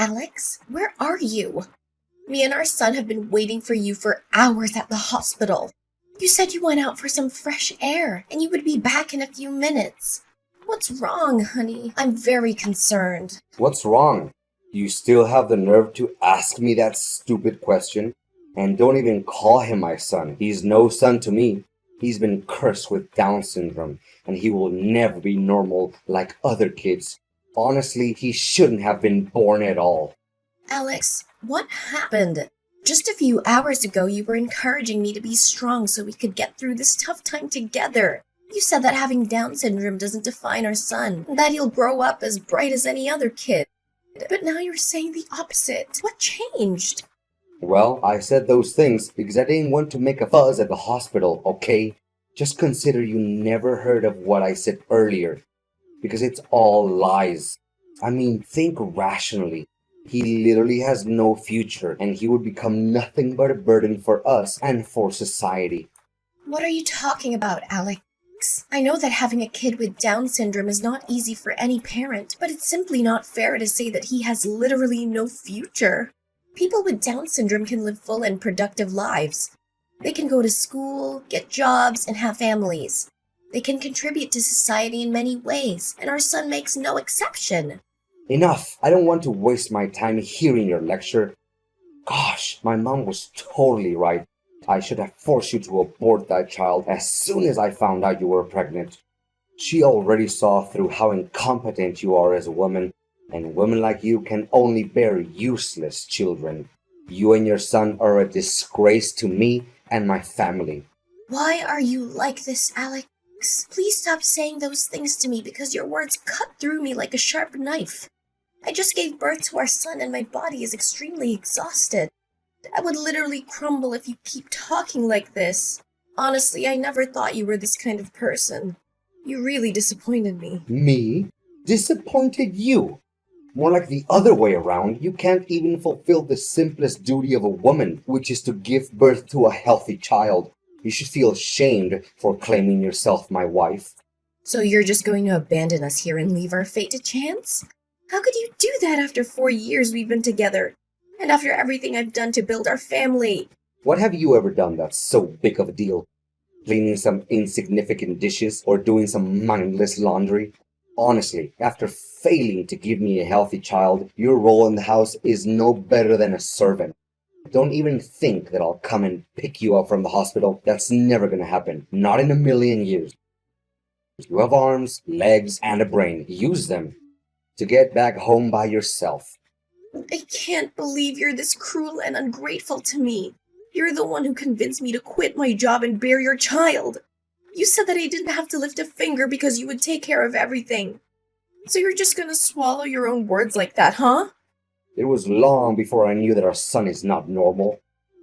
Alex, where are you? Me and our son have been waiting for you for hours at the hospital. You said you went out for some fresh air and you would be back in a few minutes. What's wrong, honey? I'm very concerned. What's wrong? You still have the nerve to ask me that stupid question? And don't even call him my son. He's no son to me. He's been cursed with Down syndrome, and he will never be normal like other kids. Honestly, he shouldn't have been born at all. Alex, what happened? Just a few hours ago, you were encouraging me to be strong so we could get through this tough time together. You said that having Down syndrome doesn't define our son, and that he'll grow up as bright as any other kid. But now you're saying the opposite. What changed? Well, I said those things because I didn't want to make a fuss at the hospital, okay? Just consider you never heard of what I said earlier, because it's all lies. I mean, think rationally. He literally has no future, and he would become nothing but a burden for us and for society. What are you talking about, Alex? I know that having a kid with Down syndrome is not easy for any parent, but it's simply not fair to say that he has literally no future. People with Down syndrome can live full and productive lives. They can go to school, get jobs, and have families. They can contribute to society in many ways, and our son makes no exception. Enough! I don't want to waste my time hearing your lecture. Gosh, my mom was totally right. I should have forced you to abort that child as soon as I found out you were pregnant. She already saw through how incompetent you are as a woman, and women like you can only bear useless children. You and your son are a disgrace to me and my family. Why are you like this, Alex? Please stop saying those things to me because your words cut through me like a sharp knife. I just gave birth to our son and my body is extremely exhausted. I would literally crumble if you keep talking like this. Honestly, I never thought you were this kind of person. You really disappointed me. Me? Disappointed you? More like the other way around. You can't even fulfill the simplest duty of a woman, which is to give birth to a healthy child. You should feel ashamed for claiming yourself my wife. So you're just going to abandon us here and leave our fate to chance? How could you do that after 4 years we've been together? And after everything I've done to build our family? What have you ever done that's so big of a deal? Cleaning some insignificant dishes or doing some mindless laundry? Honestly, after failing to give me a healthy child, your role in the house is no better than a servant. Don't even think that I'll come and pick you up from the hospital. That's never gonna happen. Not in a million years. You have arms, legs, and a brain. Use them to get back home by yourself. I can't believe you're this cruel and ungrateful to me. You're the one who convinced me to quit my job and bear your child. You said that I didn't have to lift a finger because you would take care of everything. So you're just gonna swallow your own words like that, huh? It was long before I knew that our son is not normal.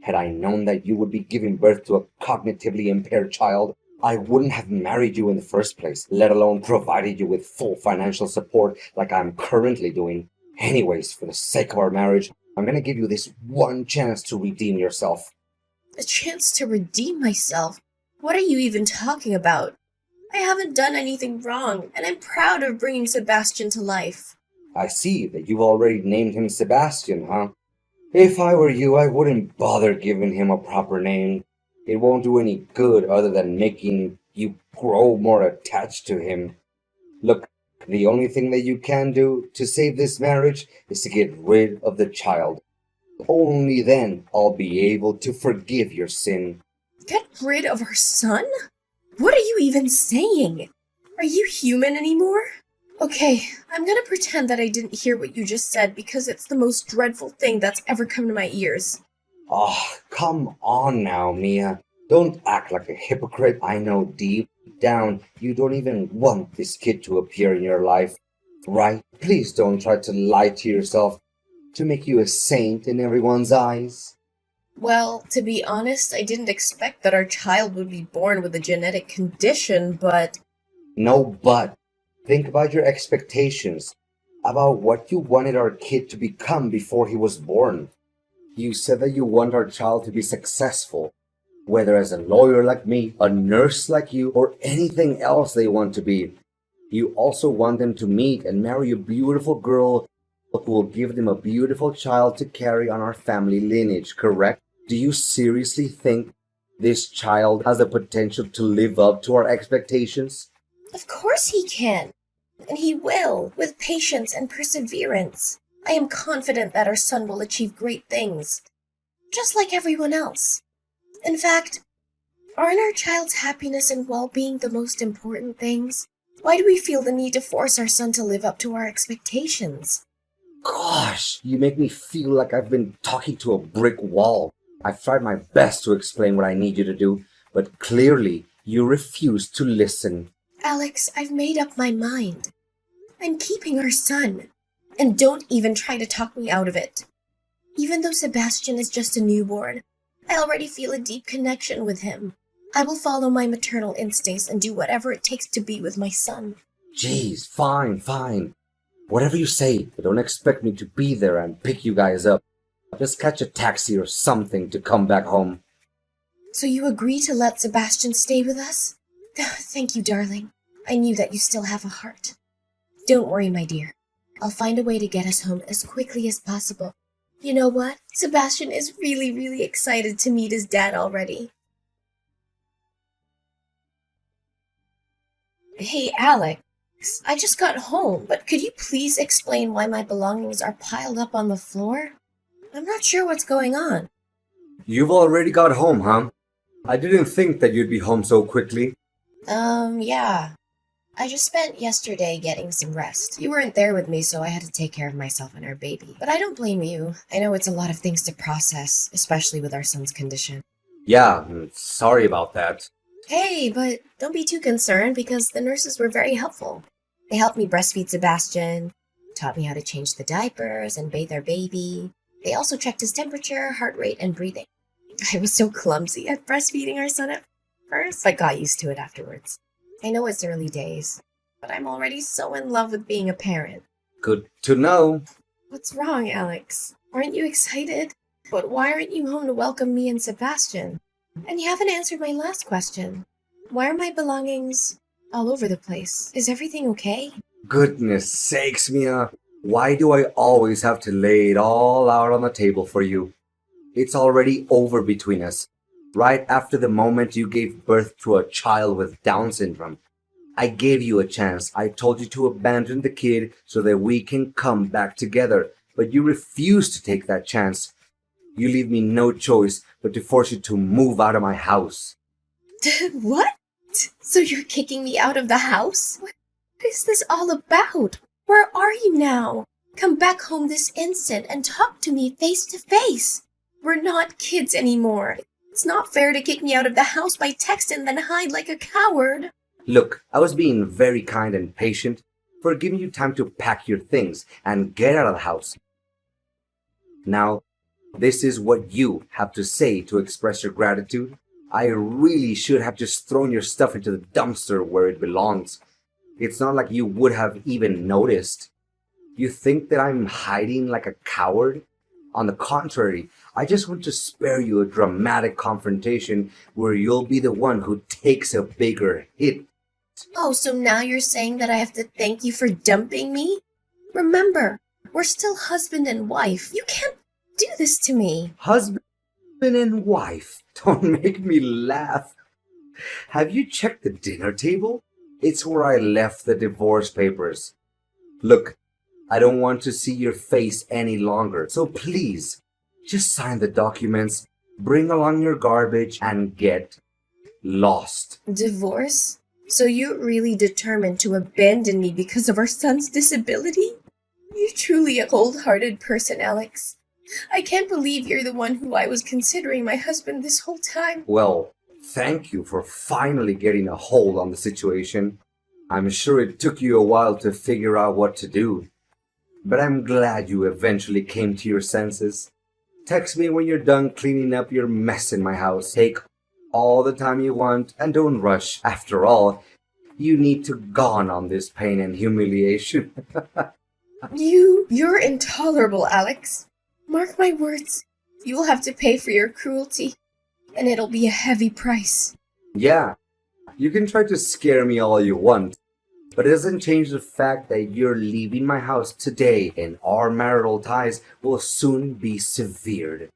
Had I known that you would be giving birth to a cognitively impaired child, I wouldn't have married you in the first place, let alone provided you with full financial support like I'm currently doing. Anyways, for the sake of our marriage, I'm gonna give you this one chance to redeem yourself. A chance to redeem myself? What are you even talking about? I haven't done anything wrong, and I'm proud of bringing Sebastian to life. I see that you've already named him Sebastian, huh? If I were you, I wouldn't bother giving him a proper name. It won't do any good other than making you grow more attached to him. Look, the only thing that you can do to save this marriage is to get rid of the child. Only then I'll be able to forgive your sin. Get rid of our son? What are you even saying? Are you human anymore? Okay, I'm gonna pretend that I didn't hear what you just said because it's the most dreadful thing that's ever come to my ears. Oh, come on now, Mia. Don't act like a hypocrite. I know deep down you don't even want this kid to appear in your life, right? Please don't try to lie to yourself to make you a saint in everyone's eyes. Well, to be honest, I didn't expect that our child would be born with a genetic condition, but... No, but think about your expectations, about what you wanted our kid to become before he was born. You said that you want our child to be successful, whether as a lawyer like me, a nurse like you, or anything else they want to be. You also want them to meet and marry a beautiful girl will give them a beautiful child to carry on our family lineage, correct? Do you seriously think this child has the potential to live up to our expectations? Of course he can, and he will, with patience and perseverance. I am confident that our son will achieve great things, just like everyone else. In fact, aren't our child's happiness and well-being the most important things? Why do we feel the need to force our son to live up to our expectations? Gosh, you make me feel like I've been talking to a brick wall. I've tried my best to explain what I need you to do, but clearly you refuse to listen. Alex, I've made up my mind. I'm keeping our son. And don't even try to talk me out of it. Even though Sebastian is just a newborn, I already feel a deep connection with him. I will follow my maternal instincts and do whatever it takes to be with my son. Jeez, fine. Whatever you say, but don't expect me to be there and pick you guys up. Just catch a taxi or something to come back home. So you agree to let Sebastian stay with us? Thank you, darling. I knew that you still have a heart. Don't worry, my dear. I'll find a way to get us home as quickly as possible. You know what? Sebastian is really excited to meet his dad already. Hey, Alex. I just got home, but could you please explain why my belongings are piled up on the floor? I'm not sure what's going on. You've already got home, huh? I didn't think that you'd be home so quickly. Yeah. I just spent yesterday getting some rest. You weren't there with me, so I had to take care of myself and our baby. But I don't blame you. I know it's a lot of things to process, especially with our son's condition. Yeah, sorry about that. Hey, but don't be too concerned because the nurses were very helpful. They helped me breastfeed Sebastian, taught me how to change the diapers and bathe our baby. They also checked his temperature, heart rate, and breathing. I was so clumsy at breastfeeding our son at first, but got used to it afterwards. I know it's early days, but I'm already so in love with being a parent. Good to know. What's wrong, Alex? Aren't you excited? But why aren't you home to welcome me and Sebastian? And you haven't answered my last question. Why are my belongings all over the place? Is everything okay? Goodness sakes, Mia. Why do I always have to lay it all out on the table for you? It's already over between us. Right after the moment you gave birth to a child with Down syndrome. I gave you a chance. I told you to abandon the kid so that we can come back together. But you refused to take that chance. You leave me no choice but to force you to move out of my house. What? So you're kicking me out of the house? What is this all about? Where are you now? Come back home this instant and talk to me face to face. We're not kids anymore. It's not fair to kick me out of the house by text and then hide like a coward. Look, I was being very kind and patient for giving you time to pack your things and get out of the house. Now, this is what you have to say to express your gratitude. I really should have just thrown your stuff into the dumpster where it belongs. It's not like you would have even noticed. You think that I'm hiding like a coward? On the contrary, I just want to spare you a dramatic confrontation where you'll be the one who takes a bigger hit. Oh, so now you're saying that I have to thank you for dumping me? Remember, we're still husband and wife. You can't do this to me. Husband and wife? Don't make me laugh. Have you checked the dinner table? It's where I left the divorce papers. Look, I don't want to see your face any longer, so please, just sign the documents, bring along your garbage, and get lost. Divorce? So you're really determined to abandon me because of our son's disability? You're truly a cold-hearted person, Alex. I can't believe you're the one who I was considering my husband this whole time. Well, thank you for finally getting a hold on the situation. I'm sure it took you a while to figure out what to do. But I'm glad you eventually came to your senses. Text me when you're done cleaning up your mess in my house. Take all the time you want and don't rush. After all, you need to gone on this pain and humiliation. You're intolerable, Alex. Mark my words. You will have to pay for your cruelty, and it'll be a heavy price. Yeah, you can try to scare me all you want, But it doesn't change the fact that you're leaving my house today and our marital ties will soon be severed.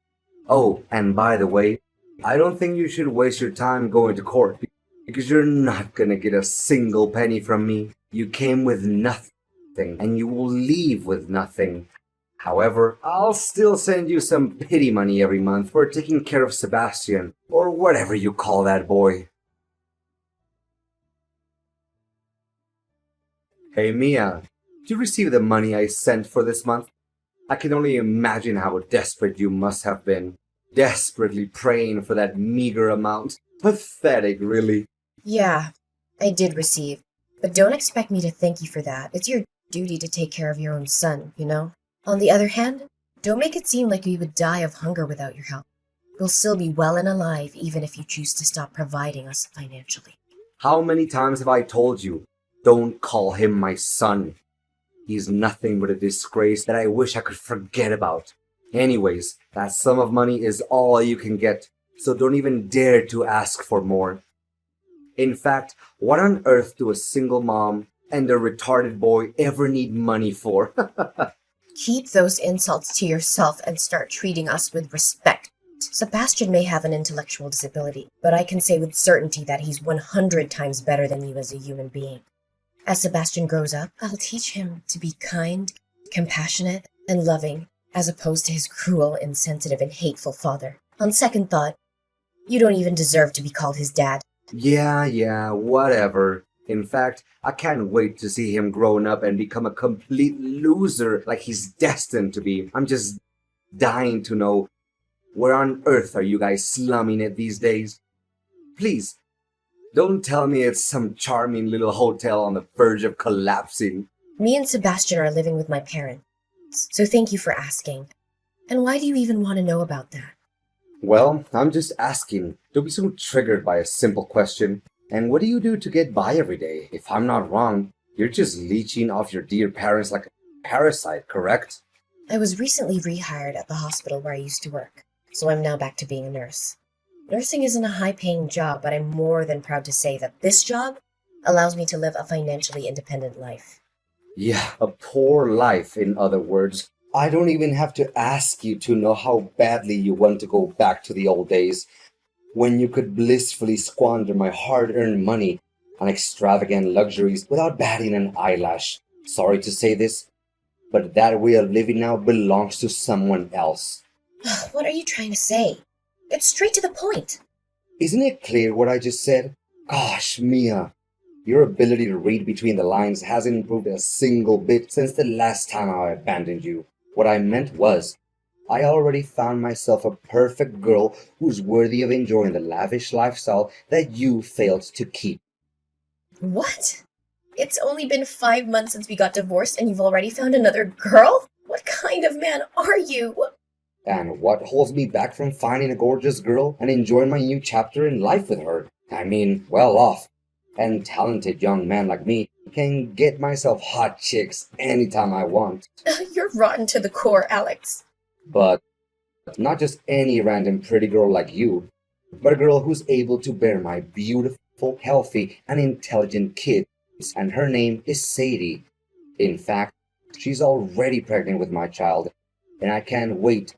Oh, and by the way, I don't think you should waste your time going to court because you're not gonna get a single penny from me. You came with nothing and you will leave with nothing. However, I'll still send you some pity money every month for taking care of Sebastian, or whatever you call that boy. Hey Mia, did you receive the money I sent for this month? I can only imagine how desperate you must have been. Desperately praying for that meager amount. Pathetic, really. Yeah, I did receive. But don't expect me to thank you for that. It's your duty to take care of your own son, you know? On the other hand, don't make it seem like we would die of hunger without your help. We'll still be well and alive even if you choose to stop providing us financially. How many times have I told you, don't call him my son? He's nothing but a disgrace that I wish I could forget about. Anyways, that sum of money is all you can get, so don't even dare to ask for more. In fact, what on earth do a single mom and a retarded boy ever need money for? Keep those insults to yourself and start treating us with respect. Sebastian may have an intellectual disability, but I can say with certainty that he's 100 times better than you as a human being. As Sebastian grows up, I'll teach him to be kind, compassionate, and loving, as opposed to his cruel, insensitive, and hateful father. On second thought, you don't even deserve to be called his dad. Yeah, whatever. In fact, I can't wait to see him grown up and become a complete loser like he's destined to be. I'm just dying to know, where on earth are you guys slumming it these days? Please, don't tell me it's some charming little hotel on the verge of collapsing. Me and Sebastian are living with my parents, so thank you for asking. And why do you even want to know about that? Well, I'm just asking. Don't be so triggered by a simple question. And what do you do to get by every day? If I'm not wrong, you're just leeching off your dear parents like a parasite, correct? I was recently rehired at the hospital where I used to work, so I'm now back to being a nurse. Nursing isn't a high-paying job, but I'm more than proud to say that this job allows me to live a financially independent life. Yeah, a poor life, in other words. I don't even have to ask you to know how badly you want to go back to the old days, when you could blissfully squander my hard-earned money on extravagant luxuries without batting an eyelash. Sorry to say this, but that way of living now belongs to someone else. What are you trying to say? Get straight to the point. Isn't it clear what I just said? Gosh, Mia, your ability to read between the lines hasn't improved a single bit since the last time I abandoned you. What I meant was, I already found myself a perfect girl who's worthy of enjoying the lavish lifestyle that you failed to keep. What? It's only been 5 months since we got divorced and you've already found another girl? What kind of man are you? And what holds me back from finding a gorgeous girl and enjoying my new chapter in life with her? I mean, well-off and talented young man like me can get myself hot chicks anytime I want. You're rotten to the core, Alex. But not just any random pretty girl like you, but a girl who's able to bear my beautiful, healthy, and intelligent kids. And her name is Sadie. In fact, she's already pregnant with my child, and I can't wait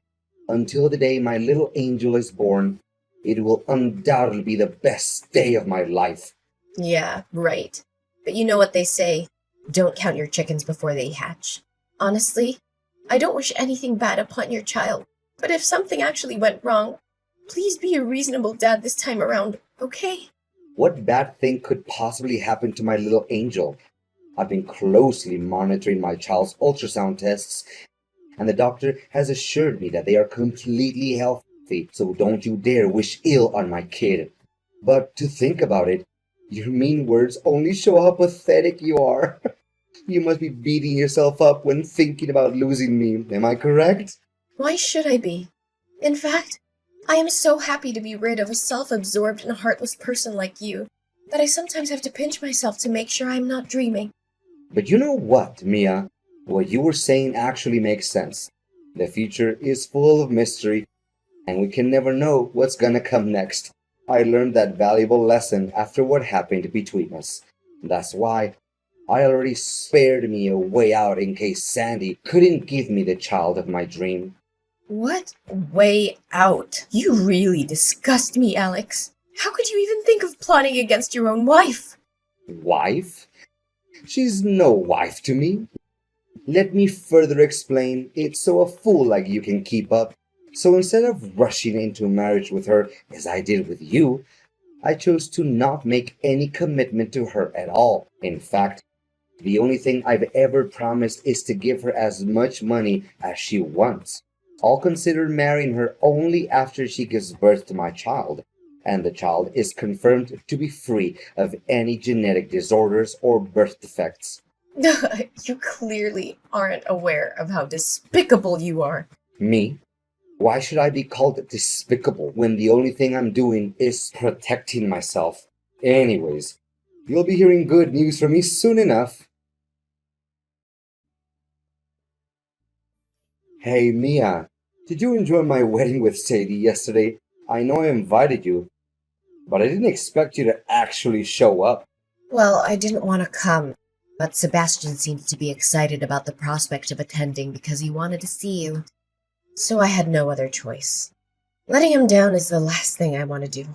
until the day my little angel is born. It will undoubtedly be the best day of my life. Yeah, right. But you know what they say, don't count your chickens before they hatch. Honestly, I don't wish anything bad upon your child, but if something actually went wrong, please be a reasonable dad this time around, okay? What bad thing could possibly happen to my little angel? I've been closely monitoring my child's ultrasound tests, and the doctor has assured me that they are completely healthy, so don't you dare wish ill on my kid. But to think about it, your mean words only show how pathetic you are. You must be beating yourself up when thinking about losing me, am I correct? Why should I be? In fact, I am so happy to be rid of a self-absorbed and heartless person like you, that I sometimes have to pinch myself to make sure I am not dreaming. But you know what, Mia? What you were saying actually makes sense. The future is full of mystery, and we can never know what's gonna come next. I learned that valuable lesson after what happened between us. That's why I already spared me a way out in case Sandy couldn't give me the child of my dream. What way out? You really disgust me, Alex. How could you even think of plotting against your own wife? Wife? She's no wife to me. Let me further explain it so a fool like you can keep up. So instead of rushing into marriage with her as I did with you, I chose to not make any commitment to her at all. In fact, the only thing I've ever promised is to give her as much money as she wants. I'll consider marrying her only after she gives birth to my child, and the child is confirmed to be free of any genetic disorders or birth defects. You clearly aren't aware of how despicable you are. Me? Why should I be called despicable when the only thing I'm doing is protecting myself? Anyways, you'll be hearing good news from me soon enough. Hey Mia, did you enjoy my wedding with Sadie yesterday? I know I invited you, but I didn't expect you to actually show up. Well, I didn't want to come, but Sebastian seemed to be excited about the prospect of attending because he wanted to see you. So I had no other choice. Letting him down is the last thing I want to do.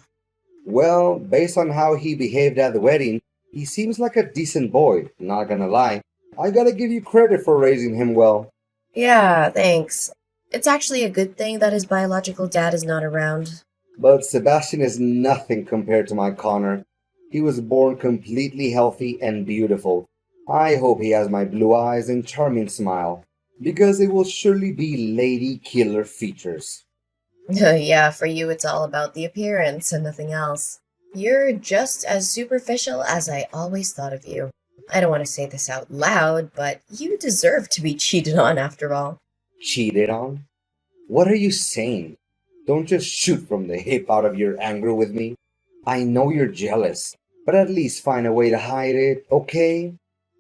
Well, based on how he behaved at the wedding, he seems like a decent boy, not gonna lie. I gotta give you credit for raising him well. Yeah, thanks. It's actually a good thing that his biological dad is not around. But Sebastian is nothing compared to my Connor. He was born completely healthy and beautiful. I hope he has my blue eyes and charming smile, because it will surely be lady killer features. Yeah, for you it's all about the appearance and nothing else. You're just as superficial as I always thought of you. I don't want to say this out loud, but you deserve to be cheated on after all. Cheated on? What are you saying? Don't just shoot from the hip out of your anger with me. I know you're jealous, but at least find a way to hide it, okay?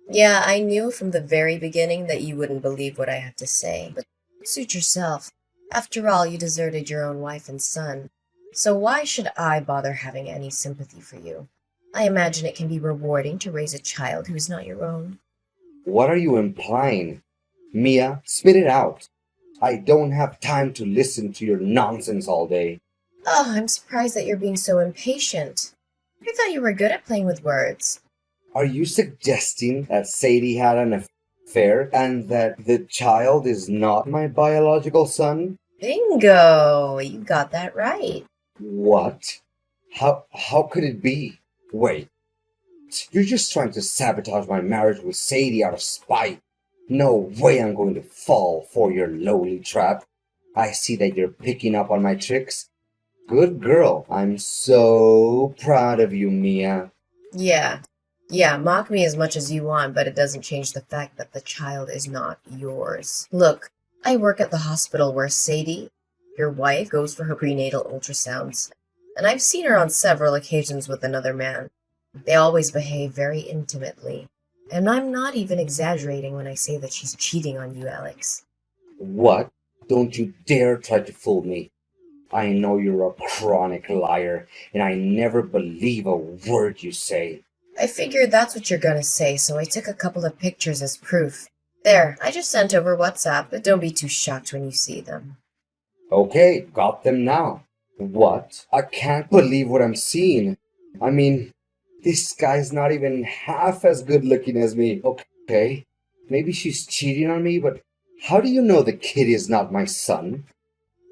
Yeah, I knew from the very beginning that you wouldn't believe what I had to say, but suit yourself. After all, you deserted your own wife and son. So why should I bother having any sympathy for you? I imagine it can be rewarding to raise a child who is not your own. What are you implying? Mia, spit it out. I don't have time to listen to your nonsense all day. Oh, I'm surprised that you're being so impatient. I thought you were good at playing with words. Are you suggesting that Sadie had an affair and that the child is not my biological son? Bingo! You got that right. What? How could it be? Wait, you're just trying to sabotage my marriage with Sadie out of spite. No way I'm going to fall for your lowly trap. I see that you're picking up on my tricks. Good girl. I'm so proud of you, Mia. Yeah, mock me as much as you want, but it doesn't change the fact that the child is not yours. Look, I work at the hospital where Sadie, your wife, goes for her prenatal ultrasounds, and I've seen her on several occasions with another man. They always behave very intimately, and I'm not even exaggerating when I say that she's cheating on you, Alex. What? Don't you dare try to fool me. I know you're a chronic liar, and I never believe a word you say. I figured that's what you're gonna say, so I took a couple of pictures as proof. There, I just sent over WhatsApp, but don't be too shocked when you see them. Okay, got them now. What? I can't believe what I'm seeing. I mean, this guy's not even half as good looking as me. Okay, maybe she's cheating on me, but how do you know the kid is not my son?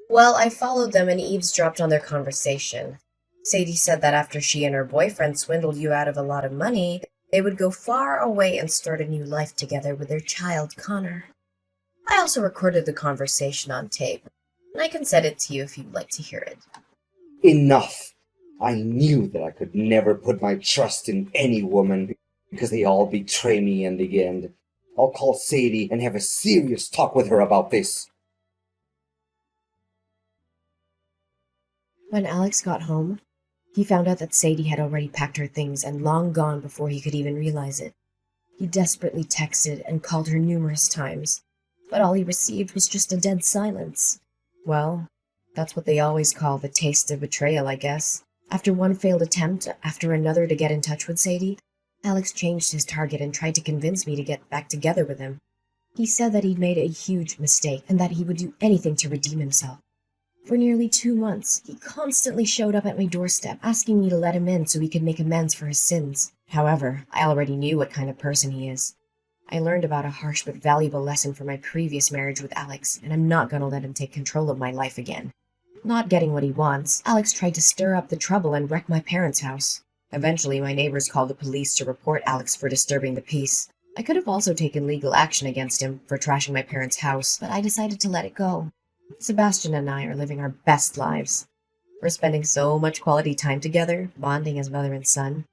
Well, I followed them and eavesdropped on their conversation. Sadie said that after she and her boyfriend swindled you out of a lot of money, they would go far away and start a new life together with their child, Connor. I also recorded the conversation on tape, and I can send it to you if you'd like to hear it. Enough! I knew that I could never put my trust in any woman because they all betray me in the end. I'll call Sadie and have a serious talk with her about this. When Alex got home, he found out that Sadie had already packed her things and long gone before he could even realize it. He desperately texted and called her numerous times, but all he received was just a dead silence. Well, that's what they always call the taste of betrayal, I guess. After one failed attempt after another to get in touch with Sadie, Alex changed his target and tried to convince me to get back together with him. He said that he'd made a huge mistake and that he would do anything to redeem himself. For nearly 2 months, he constantly showed up at my doorstep, asking me to let him in so he could make amends for his sins. However, I already knew what kind of person he is. I learned about a harsh but valuable lesson from my previous marriage with Alex, and I'm not gonna let him take control of my life again. Not getting what he wants, Alex tried to stir up the trouble and wreck my parents' house. Eventually, my neighbors called the police to report Alex for disturbing the peace. I could have also taken legal action against him for trashing my parents' house, but I decided to let it go. Sebastian and I are living our best lives. We're spending so much quality time together, bonding as mother and son.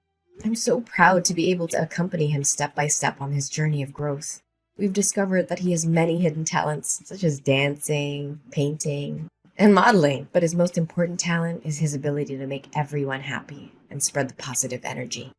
I'm so proud to be able to accompany him step by step on his journey of growth. We've discovered that he has many hidden talents, such as dancing, painting, and modeling. But his most important talent is his ability to make everyone happy and spread the positive energy.